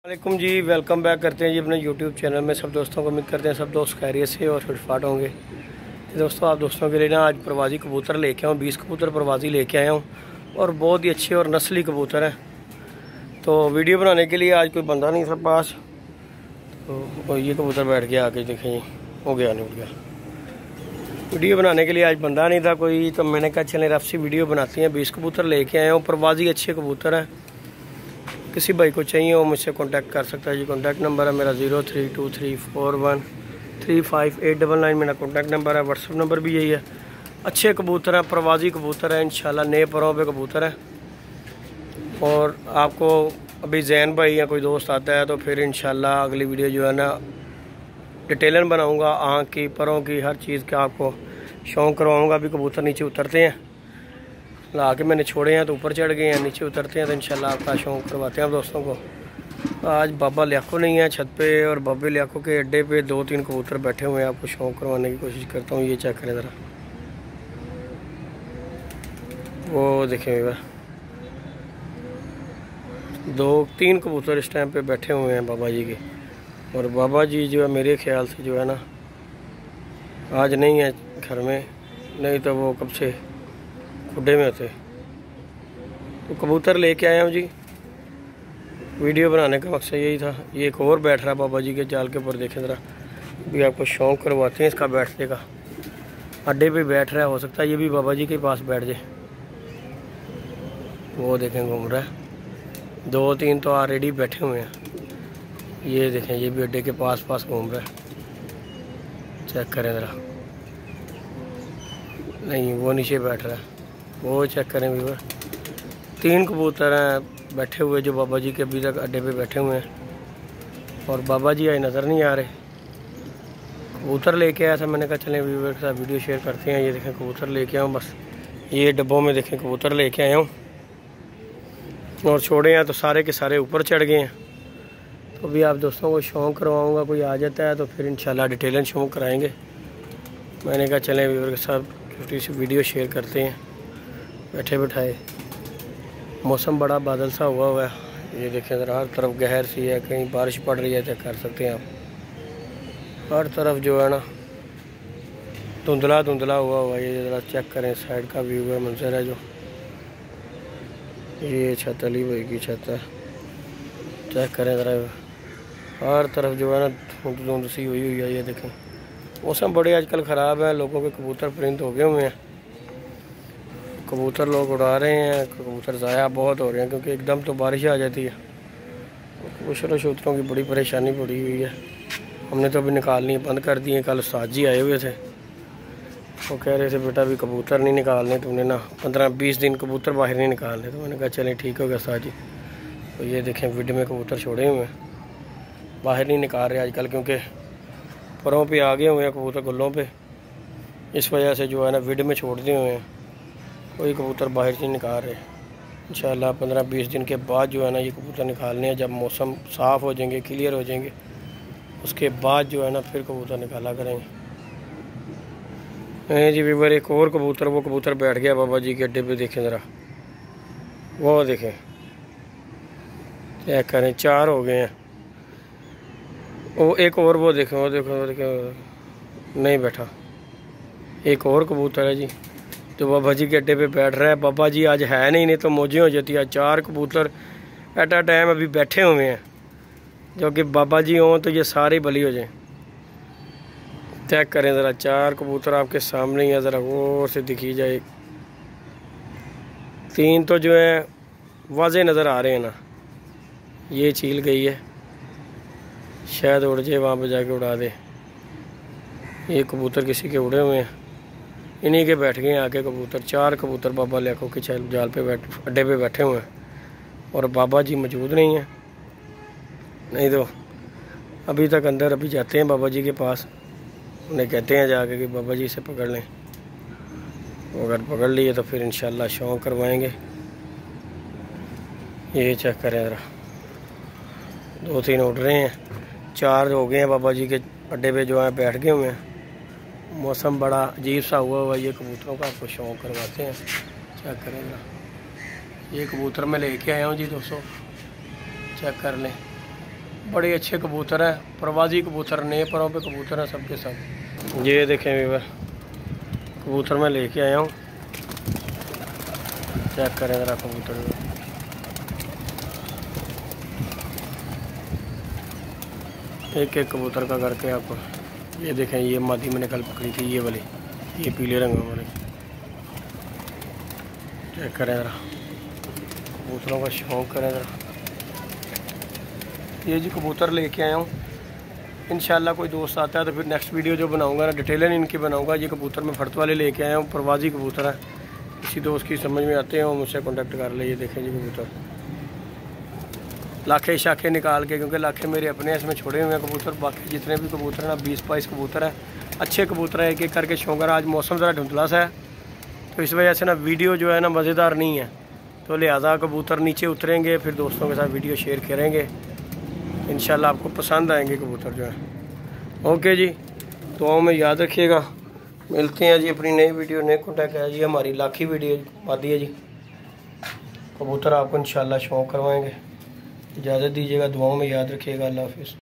वालेकुम जी, welcome back करते हैं जी अपने यूट्यूब चैनल में। सब दोस्तों को उम्मीद करते हैं सब दोस्त खैरियत से और फिटफाट होंगे। तो दोस्तों, आप दोस्तों के लिए ना आज प्रवासी कबूतर लेके आया हूँ। 20 कबूतर प्रवासी लेके आया हूँ और बहुत ही अच्छे और नस्ली कबूतर हैं। तो वीडियो बनाने के लिए आज कोई बंदा नहीं था पास, तो ये कबूतर बैठ गया आके, देखें जी हो गया नहीं उठ गया। वीडियो बनाने के लिए आज बंदा नहीं था कोई, तो मैंने कहा चलें रफ सी वीडियो बनाती हैं। 20 कबूतर लेके आया हूँ, प्रवासी अच्छे कबूतर हैं। किसी भाई को चाहिए हो मुझसे कांटेक्ट कर सकता है जी। कांटेक्ट नंबर है मेरा 0323413589 मेरा कांटेक्ट नंबर है। व्हाट्सअप नंबर भी यही है। अच्छे कबूतर हैं, प्रवासी कबूतर हैं, इंशाल्लाह नए परों पे कबूतर हैं। और आपको अभी जैन भाई या कोई दोस्त आता है तो फिर इंशाल्लाह अगली वीडियो जो है ना डिटेलन बनाऊँगा, आँख की, परों की, हर चीज़ का आपको शौक़ करवाऊँगा। अभी कबूतर नीचे उतरते हैं, ला के मैंने छोड़े हैं तो ऊपर चढ़ गए हैं, नीचे उतरते हैं तो इंशाल्लाह आपका शौक़ करवाते हैं आप दोस्तों को। आज बाबा लियाको नहीं है छत पे, और बाबे लियाको के अड्डे पे 2-3 कबूतर बैठे हुए हैं। आपको शौक़ करवाने की कोशिश करता हूँ। ये चेक करें ज़रा, वो देखें 2-3 कबूतर इस टाइम पे बैठे हुए हैं बाबा जी के। और बाबा जी जो है मेरे ख्याल से जो है ना आज नहीं है घर में, नहीं तो वो कब से खुडे में होते। तो कबूतर लेके आया हूँ जी, वीडियो बनाने का मकसद यही था। ये एक और बैठ रहा है बाबा जी के जाल के ऊपर, देखें ज़रा, भी आपको शौक़ करवाते हैं इसका बैठने का। अड्डे पे बैठ रहा है, हो सकता है ये भी बाबा जी के पास बैठ जाए। वो देखें घूम रहा है, 2-3 तो ऑलरेडी बैठे हुए हैं। ये देखें, ये भी अड्डे के पास घूम रहा है। चेक करें ज़रा, नहीं वो नीचे बैठ रहा है, वो चेक करें व्यूअर। 3 कबूतर हैं बैठे हुए जो बाबा जी के अभी तक अड्डे पे बैठे हुए हैं, और बाबा जी आज नज़र नहीं आ रहे। कबूतर लेके आया था, मैंने कहा चलें व्यूअर के साथ वीडियो शेयर करते हैं। ये देखें कबूतर लेके आया हूँ, बस ये डब्बों में देखें कबूतर लेके आया हूँ और छोड़े हैं तो सारे के सारे ऊपर चढ़ गए हैं। तो भी आप दोस्तों को शौक़ करवाऊँगा, कोई आ जाता है तो फिर इंशाल्लाह डिटेलन शौक़ कराएँगे। मैंने कहा चलें व्यूअर के साथ छोटी सी वीडियो शेयर करते हैं बैठे बैठाए। मौसम बड़ा बादल सा हुआ है, ये देखें ज़रा, हर तरफ गहर सी है, कहीं बारिश पड़ रही है चेक कर सकते हैं आप। हर तरफ जो है ना धुंधला हुआ है। ये ज़रा चेक करें, साइड का व्यू है, मंजर है जो, ये छत अली भाई की छत है। चेक करें ज़रा, हर तरफ जो है ना धुंध सी हुई है। ये देखें, मौसम बड़े आजकल ख़राब है, लोगों के कबूतर परिंद हो गए हुए हैं। कबूतर लोग उड़ा रहे हैं, कबूतर ज़ाया बहुत हो रहे हैं क्योंकि एकदम तो बारिश आ जाती है। कबूतरों शूतरों की बड़ी परेशानी पड़ी हुई है। हमने तो अभी निकालनी बंद कर दी है। कल उस्ताद जी आए हुए थे, वो कह रहे थे बेटा अभी कबूतर नहीं निकालने तुमने ना, 15-20 दिन कबूतर बाहर नहीं निकालने। तो मैंने कहा चलें ठीक हो गया उस्ताद जी। तो ये देखें विड में कबूतर छोड़े हुए हैं, बाहर नहीं निकाल रहे आजकल क्योंकि परों पे आ गए हुए हैं कबूतर गुल्लों पे। इस वजह से जो है ना विड में छोड़ दिए हुए हैं, कोई कबूतर बाहर से निकाल रहे। इंशाल्लाह 15-20 दिन के बाद जो है ना ये कबूतर निकालने हैं। जब मौसम साफ़ हो जाएंगे, क्लियर हो जाएंगे, उसके बाद जो है ना फिर कबूतर निकाला करेंगे। जी व्यूअर, एक और कबूतर, वो कबूतर बैठ गया बाबा जी के अड्डे पे, देखें ज़रा, वो देखें, चेक करें, 4 हो गए हैं। वो एक और, वो देखें, वो देखें नहीं बैठा। एक और कबूतर है जी जो बाबा जी के अड्डे पे बैठ रहा है। बाबा जी आज है नहीं तो मौजें हो जाती है। 4 कबूतर एट अ टाइम अभी बैठे हुए हैं, जो कि बाबा जी हों तो ये सारे बली हो जाएं। चेक करें ज़रा, 4 कबूतर आपके सामने ही है, ज़रा गौर से दिखी जाए। 3 तो जो है वाज़े नज़र आ रहे हैं ना, ये चील गई है, शायद उड़ जाए, वहाँ पे जाके उड़ा दे। ये कबूतर किसी के उड़े हुए हैं, इन्हीं के बैठ गए हैं आके कबूतर। 4 कबूतर बाबा लियाको के जाल पे अड्डे पे बैठे हुए हैं, और बाबा जी मौजूद नहीं हैं। नहीं तो अभी तक अंदर अभी जाते हैं बाबा जी के पास, उन्हें कहते हैं जाके कि बाबा जी से पकड़ लें। अगर पकड़ लिए तो फिर इंशाल्लाह शौक़ करवाएंगे। ये चेक करें ज़रा, 2-3 उड़ रहे हैं, 4 हो गए हैं बाबा जी के अड्डे पे जो है बैठ गए हुए हैं। मौसम बड़ा अजीब सा हुआ है, ये कबूतरों का आपको शौक़ करवाते हैं। चेक करें ज़रा, ये कबूतर मैं लेके आया हूँ जी दोस्तों, चेक कर लें। बड़े अच्छे कबूतर हैं, प्रवासी कबूतर, नए परों पे कबूतर हैं सबके सब। ये देखें व्यूअर, कबूतर मैं लेके आया हूँ, चेक करें ज़रा कबूतर। एक एक कबूतर का करके आप ये देखें। ये मादी मैंने कल पकड़ी थी, ये वाली, ये पीले रंग वाली। चेक करें ज़रा, कबूतरों का शौक़ करें ज़रा। ये जी कबूतर लेके आया हूँ, इंशाल्लाह कोई दोस्त आता है तो फिर नेक्स्ट वीडियो जो बनाऊंगा ना डिटेलन इनकी बनाऊंगा। ये कबूतर मैं फर्त वाले लेके आया हूँ, प्रवासी कबूतर है। किसी दोस्त की समझ में आते हैं वो मुझसे कांटेक्ट कर ले। ये देखें जी कबूतर, लाखे शाखे निकाल के, क्योंकि लाखे मेरे अपने इसमें छोड़े हुए हैं कबूतर। बाकी जितने भी कबूतर हैं ना 20-22 कबूतर है, अच्छे कबूतर है, एक एक करके शौक। आज मौसम ज़रा धुंधला सा है तो इस वजह से ना वीडियो जो है ना मज़ेदार नहीं है, तो लिहाजा कबूतर नीचे उतरेंगे, फिर दोस्तों के साथ वीडियो शेयर करेंगे। इंशाल्लाह आपको पसंद आएंगे कबूतर जो है। ओके जी, दुआओं में याद रखिएगा। मिलते हैं जी अपनी नई वीडियो, नए कॉन्टैक्ट है जी। हमारी लाखी वीडियो आती है जी, कबूतर आपको इंशाल्लाह शौक़ करवाएंगे। इजाज़त दीजिएगा, दुआओं में याद रखिएगा। अल्लाह हाफ़िज़।